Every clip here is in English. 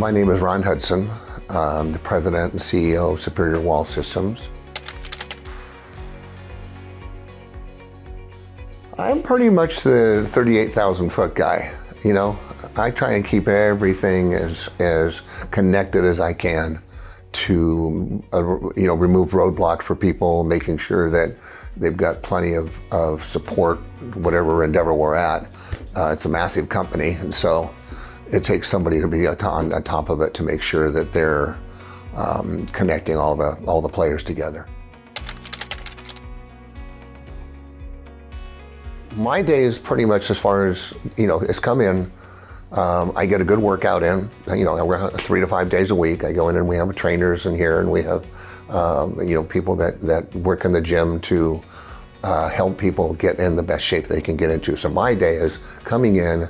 My name is Ron Hudson. I'm the President and CEO of Superior Wall Systems. I'm pretty much the 38,000 foot guy. You know, I try and keep everything as connected as I can to, remove roadblocks for people, making sure that they've got plenty of support, whatever endeavor we're at. It's a massive company, and so it takes somebody to be on top of it to make sure that they're connecting all the players together. My day is pretty much as far as, it's come in. I get a good workout in. We're 3 to 5 days a week. I go in and we have trainers in here, and we have, people that work in the gym to help people get in the best shape they can get into. So my day is coming in,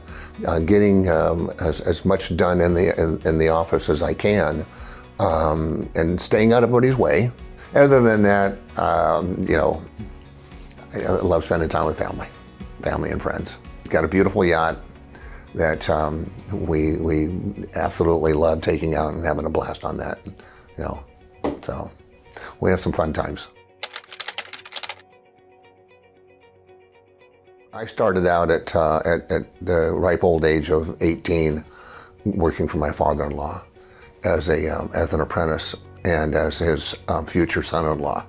getting as much done in the office as I can, and staying out of everybody's way. Other than that, I love spending time with family and friends. Got a beautiful yacht that we absolutely love taking out and having a blast on that. So we have some fun times. I started out at the ripe old age of 18, working for my father-in-law as an apprentice and as his future son-in-law.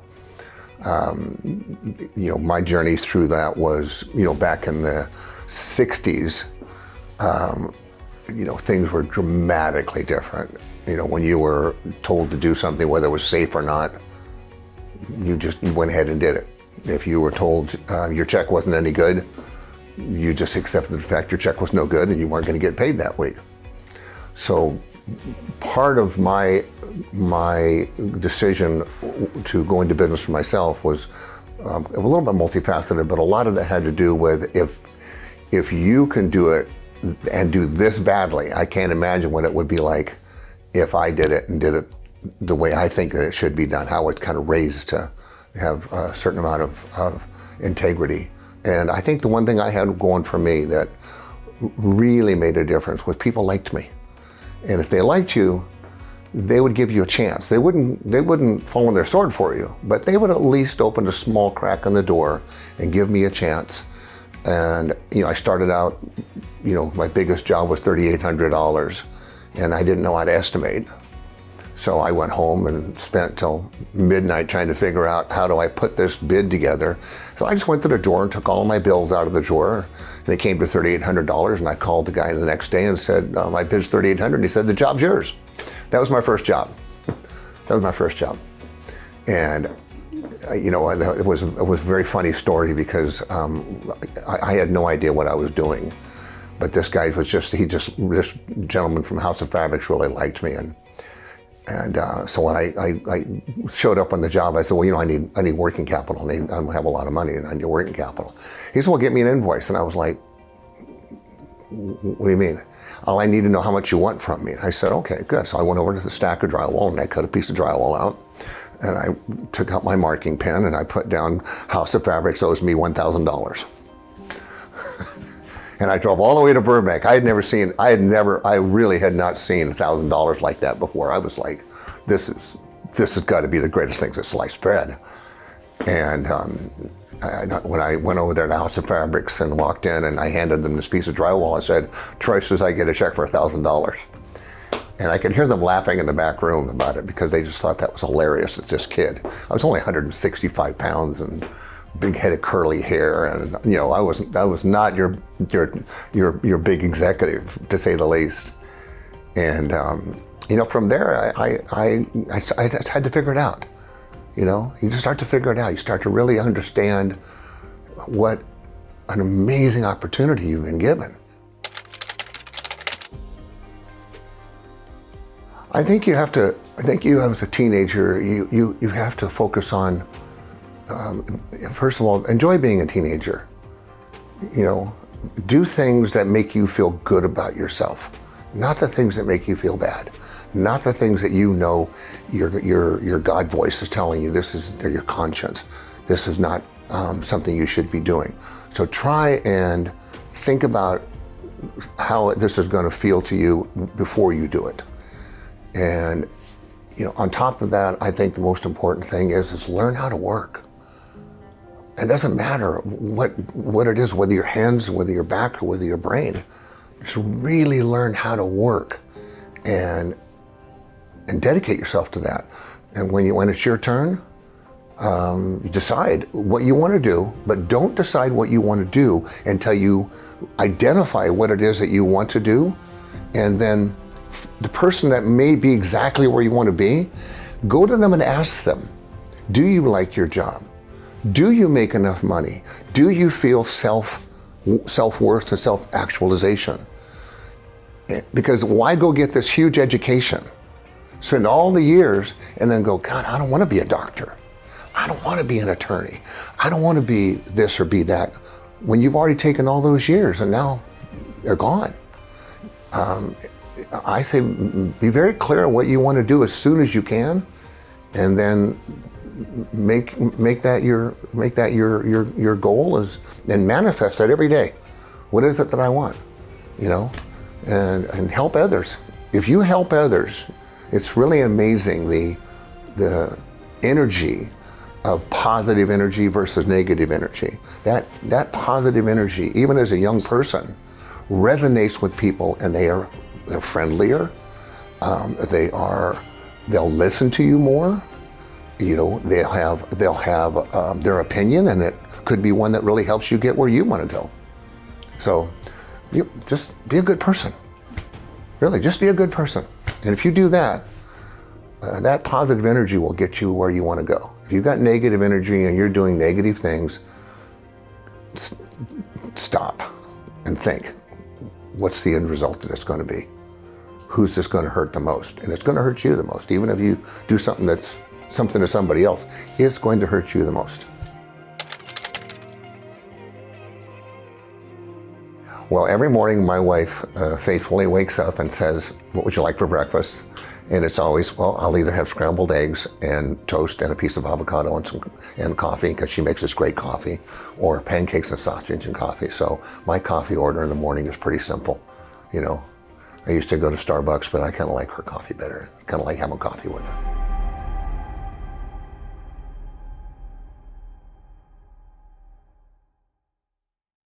My journey through that was, back in the 60s, things were dramatically different. When you were told to do something, whether it was safe or not, you went ahead and did it. If you were told your check wasn't any good, you just accepted the fact your check was no good and you weren't going to get paid that week. So part of my decision to go into business for myself was a little bit multifaceted, but a lot of that had to do with if you can do it and do this badly, I can't imagine what it would be like if I did it and did it the way I think that it should be done, how it's kind of raised to have a certain amount of integrity. And I think the one thing I had going for me that really made a difference was people liked me. And if they liked you, they would give you a chance. They wouldn't fall on their sword for you, but they would at least open a small crack in the door and give me a chance. And I started out, my biggest job was $3,800, and I didn't know how to estimate. So I went home and spent till midnight trying to figure out how do I put this bid together. So I just went to the drawer and took all of my bills out of the drawer, and it came to $3,800. And I called the guy the next day and said, my bid's $3,800. And he said, the job's yours. That was my first job. And it was a very funny story because I had no idea what I was doing. But this guy was this gentleman from House of Fabrics really liked me. And so when I showed up on the job, I said, well, I need working capital. I don't have a lot of money, and I need working capital. He said, well, get me an invoice. And I was like, what do you mean? I need to know how much you want from me. I said, okay, good. So I went over to the stack of drywall, and I cut a piece of drywall out. And I took out my marking pen, and I put down House of Fabrics owes me $1,000. And I drove all the way to Burbank. I really had not seen $1,000 like that before. I was like, this has got to be the greatest thing since sliced bread. And when I went over there to House of Fabrics and walked in and I handed them this piece of drywall, I said, Troy says I get a check for $1,000. And I could hear them laughing in the back room about it because they just thought that was hilarious. It's this kid. I was only 165 pounds and big head of curly hair, and I was not your big executive, to say the least. And from there I just had to figure it out. You just start to figure it out. You start to really understand what an amazing opportunity you've been given. I think you as a teenager, you have to focus on, first of all, enjoy being a teenager. Do things that make you feel good about yourself, not the things that make you feel bad, not the things that your God voice is telling you, or your conscience, this is not something you should be doing. So try and think about how this is going to feel to you before you do it. And on top of that, I think the most important thing is learn how to work. It doesn't matter what it is, whether your hands, whether your back, or whether your brain. Just really learn how to work and dedicate yourself to that. And when it's your turn, you decide what you want to do, but don't decide what you want to do until you identify what it is that you want to do. And then the person that may be exactly where you want to be, go to them and ask them, do you like your job? Do you make enough money? Do you feel self-worth and self-actualization? Because why go get this huge education, spend all the years, and then go, God, I don't want to be a doctor. I don't want to be an attorney. I don't want to be this or be that, when you've already taken all those years and now they're gone. I say be very clear on what you want to do as soon as you can, and then make that your goal and manifest that every day. What is it that I want? And help others. If you help others, it's really amazing the energy of positive energy versus negative energy. That positive energy, even as a young person, resonates with people, and they're friendlier. They'll listen to you more. They'll have their opinion, and it could be one that really helps you get where you want to go. So just be a good person. Really, just be a good person. And if you do that, that positive energy will get you where you want to go. If you've got negative energy and you're doing negative things, stop and think, what's the end result of this going to be? Who's this going to hurt the most? And it's going to hurt you the most. Even if you do something that's something to somebody else, it's going to hurt you the most. Well, every morning my wife faithfully wakes up and says, what would you like for breakfast? And it's always, well, I'll either have scrambled eggs and toast and a piece of avocado and coffee, because she makes this great coffee, or pancakes and sausage and coffee. So my coffee order in the morning is pretty simple. I used to go to Starbucks, but I kind of like her coffee better. Kind of like having coffee with her.